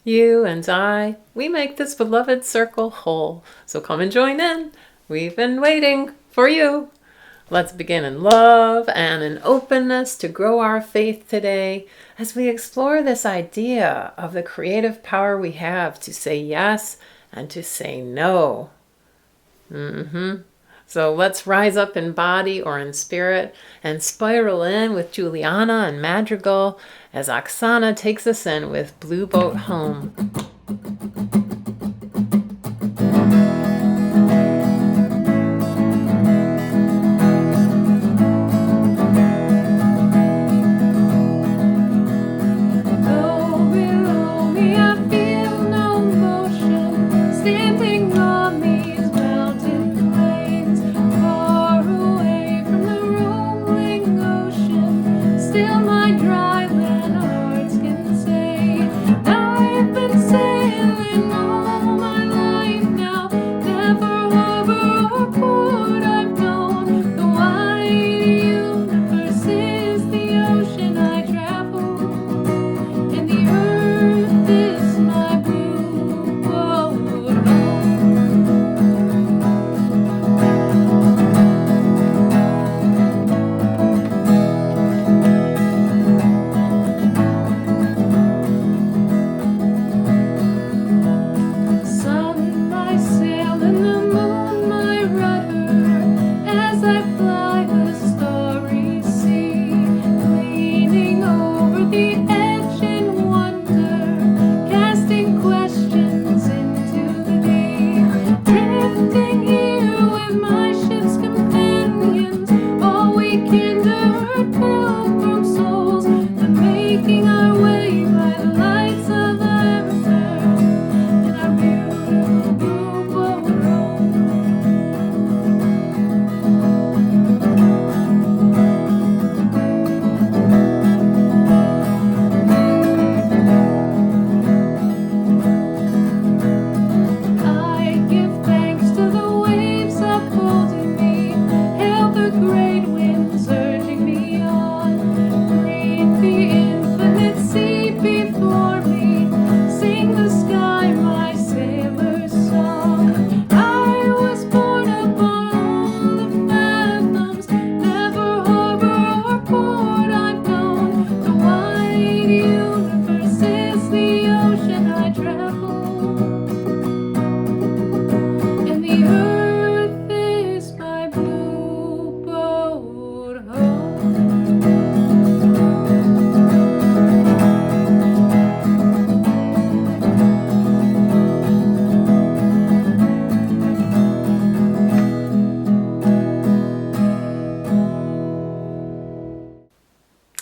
You and I, we make this beloved circle whole. So come and join in. We've been waiting for you. Let's begin in love and in openness to grow our faith today as we explore this idea of the creative power we have to say yes and to say no. So let's rise up in body or in spirit and spiral in with Juliana and Madrigal as Oksana takes us in with Blue Boat Home.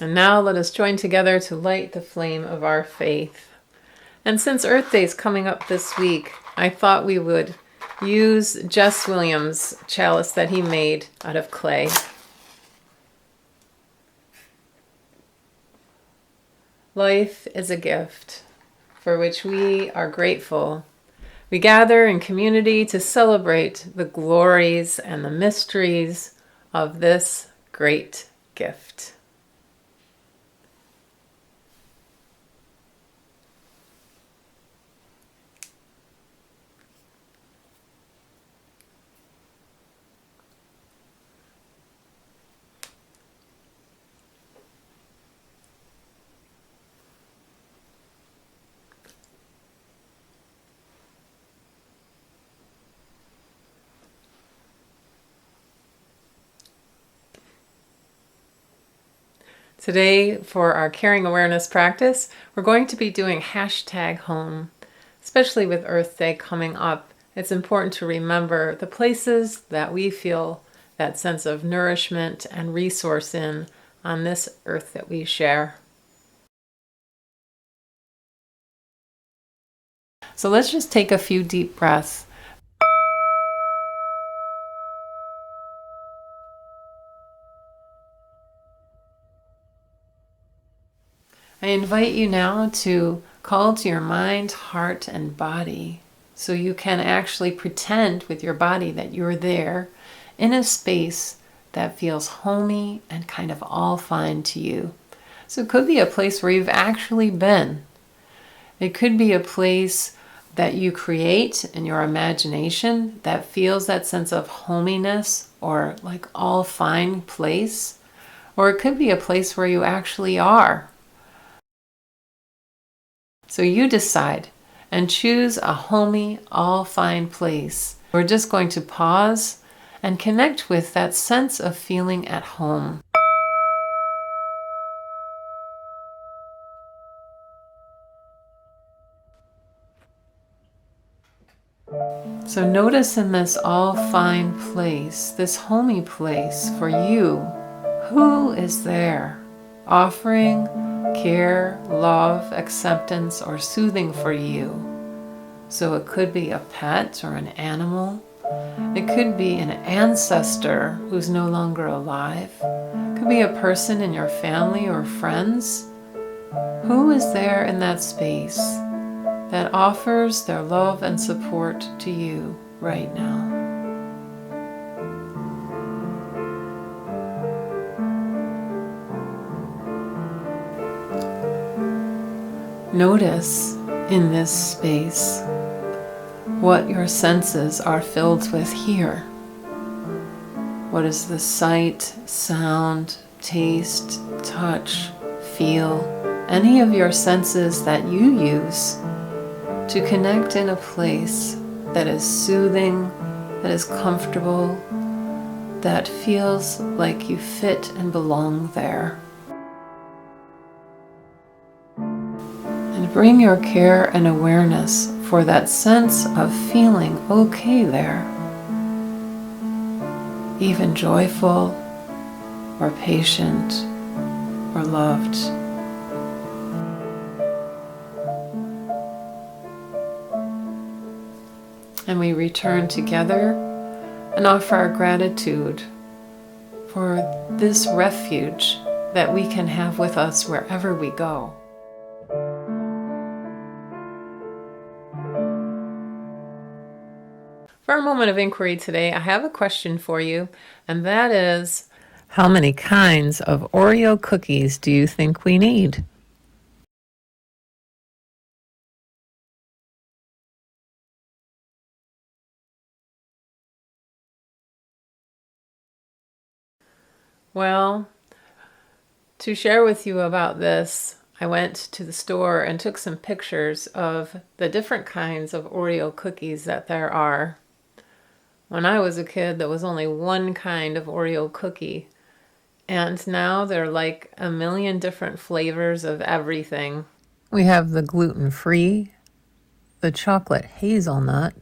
And now let us join together to light the flame of our faith. And since Earth Day is coming up this week, I thought we would use Jess Williams' chalice that he made out of clay. Life is a gift for which we are grateful. We gather in community to celebrate the glories and the mysteries of this great gift. Today, for our caring awareness practice, we're going to be doing #home. Especially with Earth Day coming up, it's important to remember the places that we feel that sense of nourishment and resource in on this earth that we share. So let's just take a few deep breaths. I invite you now to call to your mind, heart, and body so you can actually pretend with your body that you're there in a space that feels homey and kind of all fine to you. So it could be a place where you've actually been. It could be a place that you create in your imagination that feels that sense of hominess or like all fine place. Or it could be a place where you actually are. So you decide and choose a homey, all fine place. We're just going to pause and connect with that sense of feeling at home. So notice in this all fine place, this homey place for you, who is there offering care, love, acceptance, or soothing for you? So it could be a pet or an animal. It could be an ancestor who's no longer alive. It could be a person in your family or friends. Who is there in that space that offers their love and support to you right now? Notice in this space what your senses are filled with here. What is the sight, sound, taste, touch, feel, any of your senses that you use to connect in a place that is soothing, that is comfortable, that feels like you fit and belong there. And bring your care and awareness for that sense of feeling okay there, even joyful or patient or loved. And we return together and offer our gratitude for this refuge that we can have with us wherever we go. For a moment of inquiry today, I have a question for you, and that is, how many kinds of Oreo cookies do you think we need? Well, to share with you about this, I went to the store and took some pictures of the different kinds of Oreo cookies that there are. When I was a kid, there was only one kind of Oreo cookie. And now there are like a million different flavors of everything. We have the gluten-free, the chocolate hazelnut,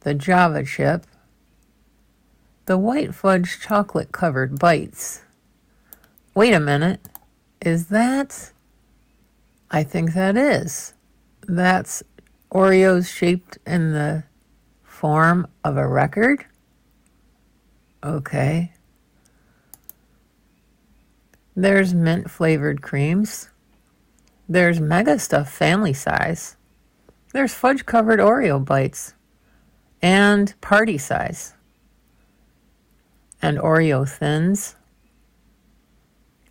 the Java chip, the white fudge chocolate covered bites. Wait a minute, is that? I think that is. That's Oreos shaped in the form of a record? Okay. There's mint flavored creams. There's mega stuffed family size. There's fudge covered Oreo bites. And party size. And Oreo thins.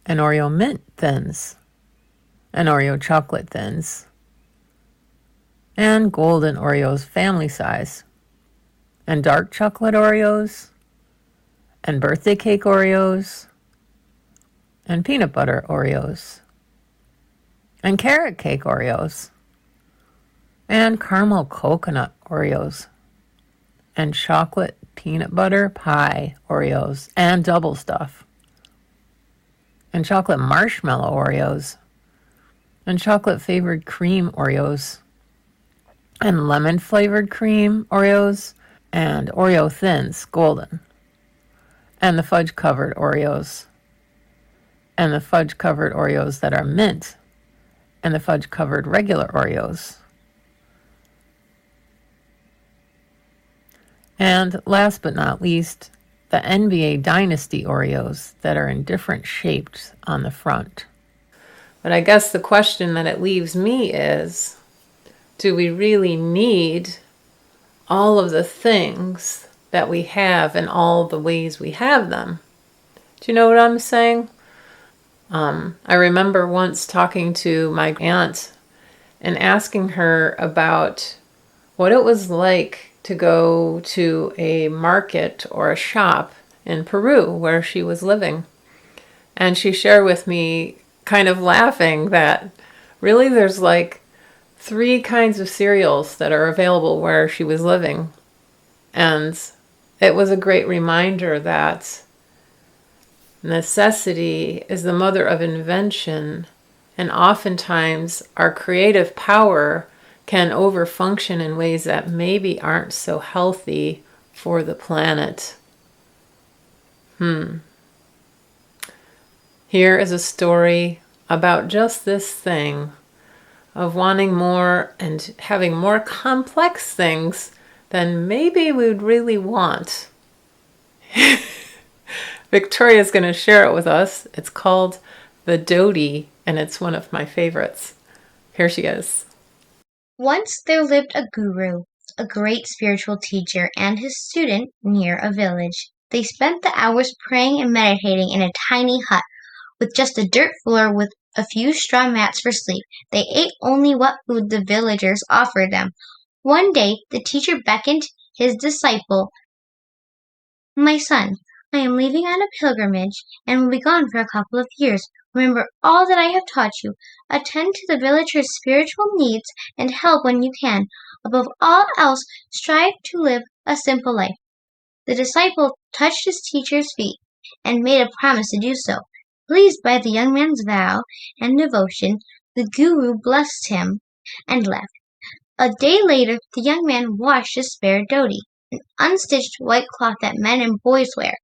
And Oreo mint thins. And Oreo chocolate thins. And golden Oreos family size. And dark chocolate Oreos. And birthday cake Oreos. And peanut butter Oreos. And carrot cake Oreos. And caramel coconut Oreos. And chocolate peanut butter pie Oreos. And double stuff. And chocolate marshmallow Oreos. And chocolate flavored cream Oreos. And lemon flavored cream Oreos. And Oreo thins, golden. And the fudge covered Oreos. And the fudge covered Oreos that are mint. And the fudge covered regular Oreos. And last but not least, the NBA Dynasty Oreos that are in different shapes on the front. But I guess the question that it leaves me is, do we really need all of the things that we have and all the ways we have them? Do you know what I'm saying? I remember once talking to my aunt, and asking her about what it was like to go to a market or a shop in Peru where she was living. And she shared with me, kind of laughing, that really there's like 3 kinds of cereals that are available where she was living. And it was a great reminder that necessity is the mother of invention, and oftentimes our creative power can overfunction in ways that maybe aren't so healthy for the planet. Here is a story about just this thing of wanting more and having more complex things than maybe we would really want. Victoria's going to share it with us. It's called The Doty, and it's one of my favorites. Here she is. Once there lived a guru, a great spiritual teacher, and his student near a village. They spent the hours praying and meditating in a tiny hut with just a dirt floor with a few straw mats for sleep. They ate only what food the villagers offered them. One day the teacher beckoned his disciple. "My son, I am leaving on a pilgrimage and will be gone for a couple of years. Remember all that I have taught you. Attend to the villagers' spiritual needs and help when you can. Above all else, strive to live a simple life." The disciple touched his teacher's feet and made a promise to do so. Pleased by the young man's vow and devotion, the guru blessed him and left. A day later the young man washed his spare dhoti, an unstitched white cloth that men and boys wear,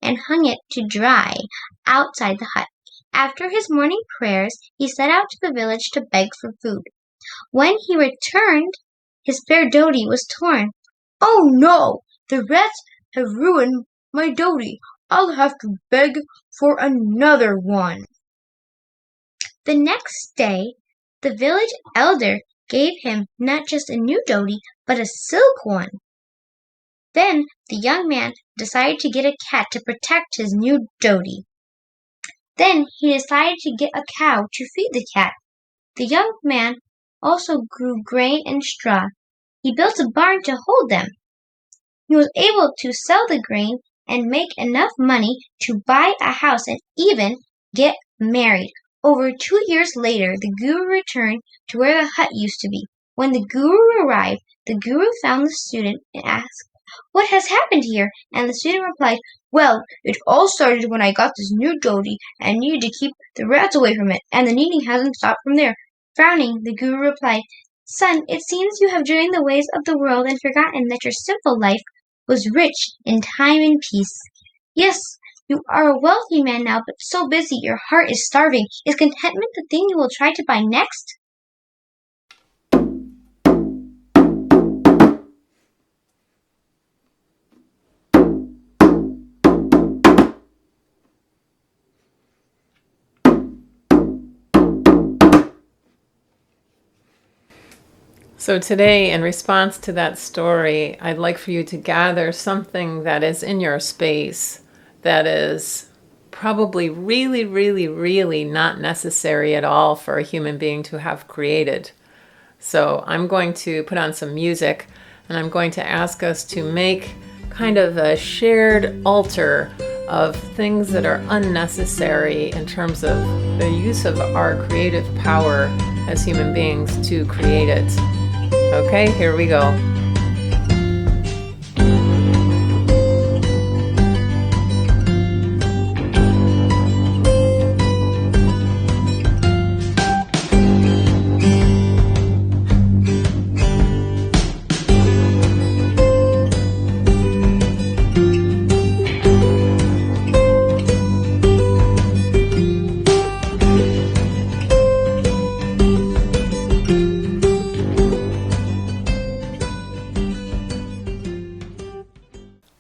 and hung it to dry outside the hut. After his morning prayers he set out to the village to beg for food. When he returned, his spare dhoti was torn. "Oh no! The rats have ruined my dhoti. I'll have to beg for another one." The next day the village elder gave him not just a new dhoti, but a silk one. Then the young man decided to get a cat to protect his new dhoti. Then he decided to get a cow to feed the cat. The young man also grew grain and straw. He built a barn to hold them. He was able to sell the grain and make enough money to buy a house and even get married. Over 2 years later, the guru returned to where the hut used to be. When the guru arrived, the guru found the student and asked, "What has happened here?" And the student replied, "Well, it all started when I got this new dhoti and needed to keep the rats away from it, and the kneading hasn't stopped from there." Frowning, the guru replied, "Son, it seems you have joined the ways of the world and forgotten that your simple life was rich in time and peace. Yes, you are a wealthy man now, but so busy your heart is starving. Is contentment the thing you will try to buy next?" So today, in response to that story, I'd like for you to gather something that is in your space that is probably really, really, really not necessary at all for a human being to have created. So I'm going to put on some music and I'm going to ask us to make kind of a shared altar of things that are unnecessary in terms of the use of our creative power as human beings to create it. Okay, here we go.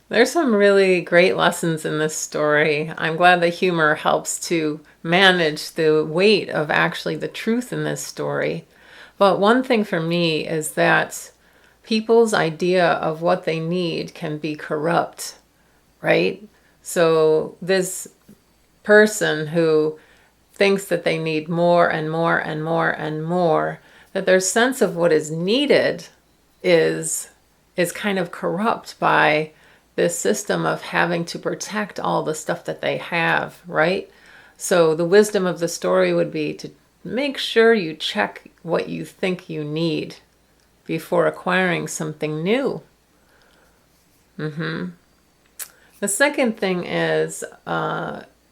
There's some really great lessons in this story. I'm glad the humor helps to manage the weight of actually the truth in this story. But one thing for me is that people's idea of what they need can be corrupt, right? So this person who thinks that they need more and more and more and more, that their sense of what is needed is kind of corrupt by this system of having to protect all the stuff that they have, right? So the wisdom of the story would be to make sure you check what you think you need before acquiring something new. The second thing is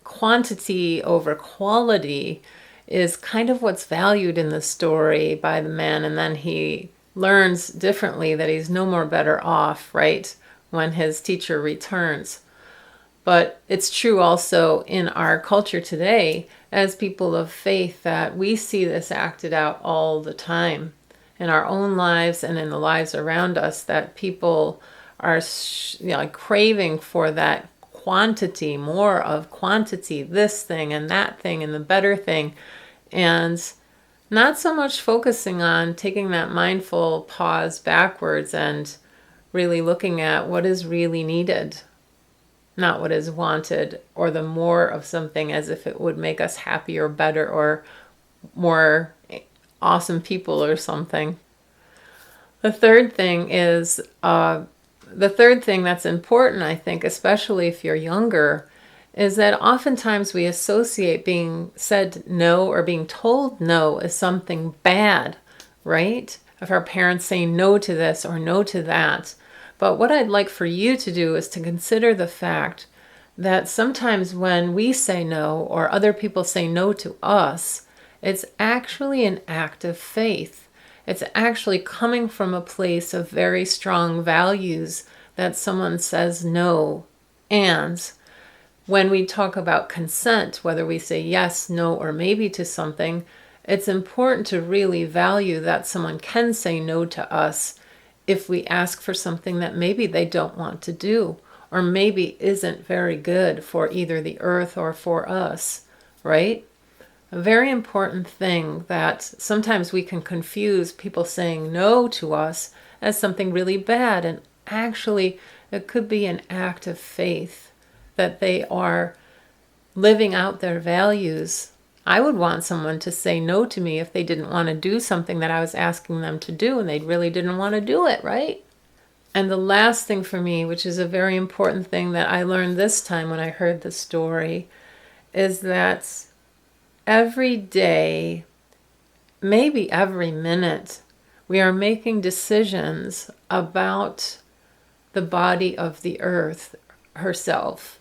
quantity over quality is kind of what's valued in the story by the man, and then he learns differently that he's no more better off, right, when his teacher returns. But it's true also in our culture today as people of faith that we see this acted out all the time in our own lives and in the lives around us, that people are craving for that quantity, more of quantity, this thing and that thing and the better thing, and not so much focusing on taking that mindful pause backwards and really looking at what is really needed, not what is wanted, or the more of something as if it would make us happier, better, or more awesome people or something. The third thing that's important, I think, especially if you're younger, is that oftentimes we associate being said no or being told no as something bad, right? If our parents say no to this or no to that. But what I'd like for you to do is to consider the fact that sometimes when we say no or other people say no to us, it's actually an act of faith. It's actually coming from a place of very strong values that someone says no. And when we talk about consent, whether we say yes, no, or maybe to something, it's important to really value that someone can say no to us if we ask for something that maybe they don't want to do, or maybe isn't very good for either the earth or for us, right? A very important thing that sometimes we can confuse people saying no to us as something really bad, and actually it could be an act of faith that they are living out their values. I would want someone to say no to me if they didn't want to do something that I was asking them to do and they really didn't want to do it, right? And the last thing for me, which is a very important thing that I learned this time when I heard the story, is that every day, maybe every minute, we are making decisions about the body of the earth herself,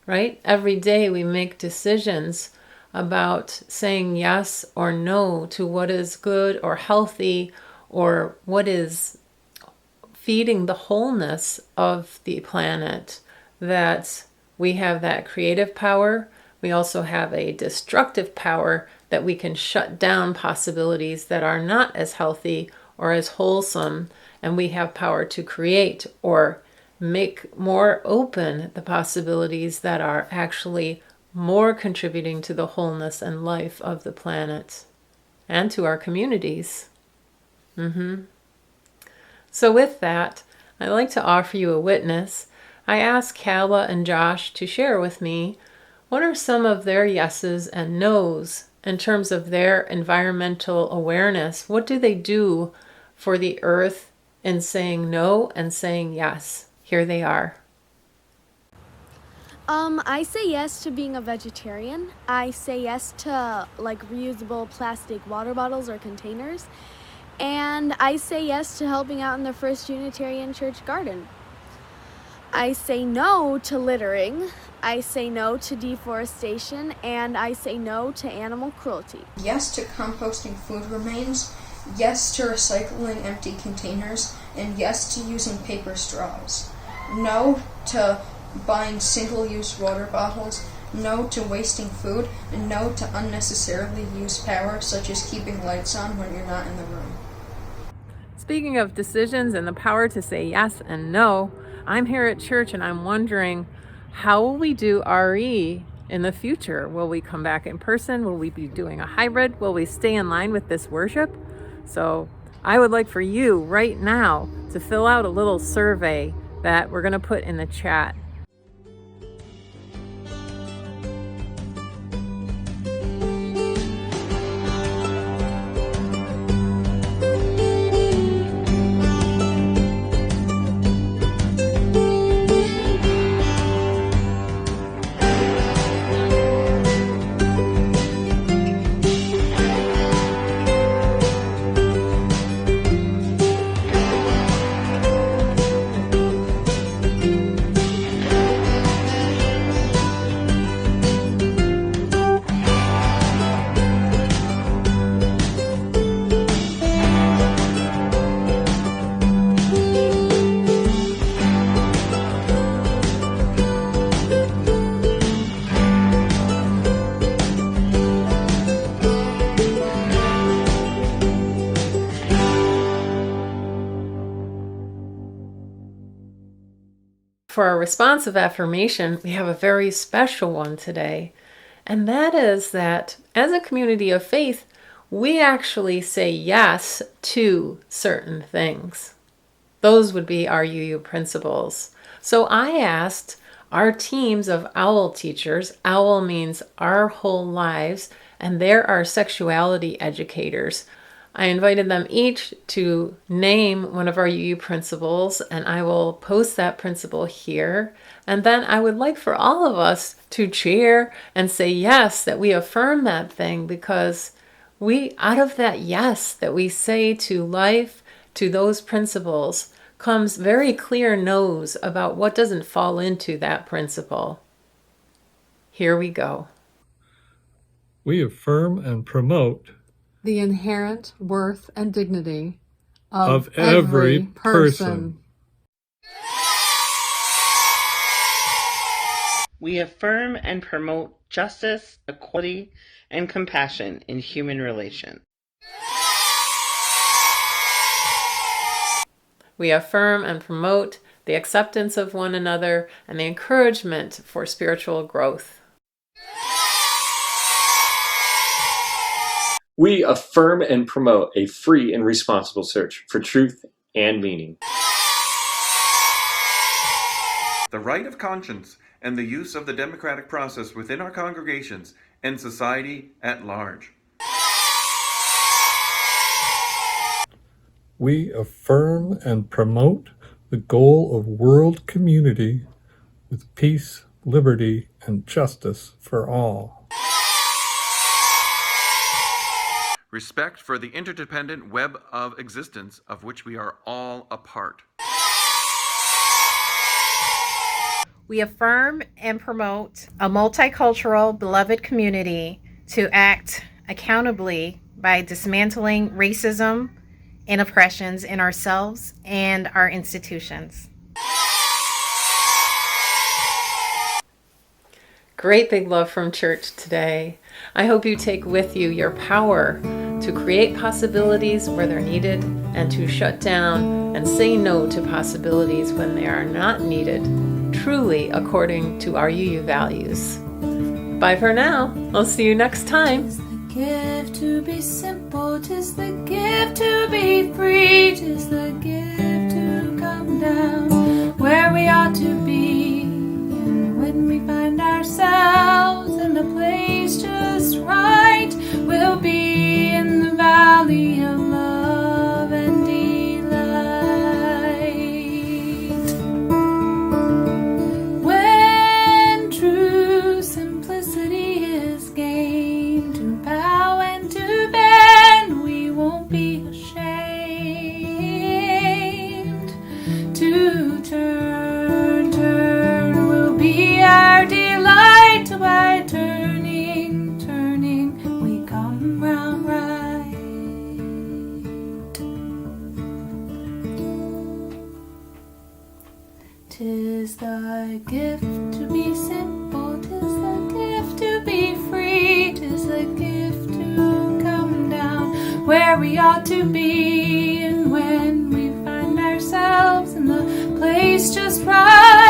right? Every day we make decisions about saying yes or no to what is good or healthy, or what is feeding the wholeness of the planet. That we have that creative power. We also have a destructive power that we can shut down possibilities that are not as healthy or as wholesome, and we have power to create or make more open the possibilities that are actually more contributing to the wholeness and life of the planet and to our communities. So with that, I'd like to offer you a witness. I asked Kala and Josh to share with me what are some of their yeses and nos in terms of their environmental awareness. What do they do for the earth in saying no and saying yes? Here they are. I say yes to being a vegetarian. I say yes to reusable plastic water bottles or containers. And I say yes to helping out in the First Unitarian Church garden. I say no to littering. I say no to deforestation, and I say no to animal cruelty. Yes to composting food remains, yes to recycling empty containers, and yes to using paper straws. No to buying single-use water bottles, no to wasting food, and no to unnecessarily use power, such as keeping lights on when you're not in the room. Speaking of decisions and the power to say yes and no, I'm here at church and I'm wondering, how will we do RE in the future? Will we come back in person? Will we be doing a hybrid? Will we stay in line with this worship? So I would like for you right now to fill out a little survey that we're going to put in the chat. for our responsive affirmation, we have a very special one today. And that is that as a community of faith, we actually say yes to certain things. Those would be our UU principles. So I asked our teams of OWL teachers, OWL means our whole lives, and they're our sexuality educators. I invited them each to name one of our UU principles, and I will post that principle here. And then I would like for all of us to cheer and say yes, that we affirm that thing, because out of that yes that we say to life, to those principles, comes very clear no's about what doesn't fall into that principle. Here we go. We affirm and promote the inherent worth and dignity of every person. We affirm and promote justice, equality, and compassion in human relations. We affirm and promote the acceptance of one another and the encouragement for spiritual growth. We affirm and promote a free and responsible search for truth and meaning. The right of conscience and the use of the democratic process within our congregations and society at large. We affirm and promote the goal of world community with peace, liberty, and justice for all. Respect for the interdependent web of existence of which we are all a part. We affirm and promote a multicultural, beloved community to act accountably by dismantling racism and oppressions in ourselves and our institutions. Great big love from church today. I hope you take with you your power to create possibilities where they're needed and to shut down and say no to possibilities when they are not needed, truly according to our UU values. Bye for now. I'll see you next time. Tis the gift to be simple, tis the gift to be free, tis the gift to come down where we ought to be. And when we find ourselves in a place just right, we'll be in the valley of love and delight. When true simplicity is gained, to bow and to bend, we won't be ashamed. To turn will be our delight, by turning, we come round right. Tis the gift to be simple, tis the gift to be free, tis the gift to come down where we ought to be. And when we find ourselves in the place just right,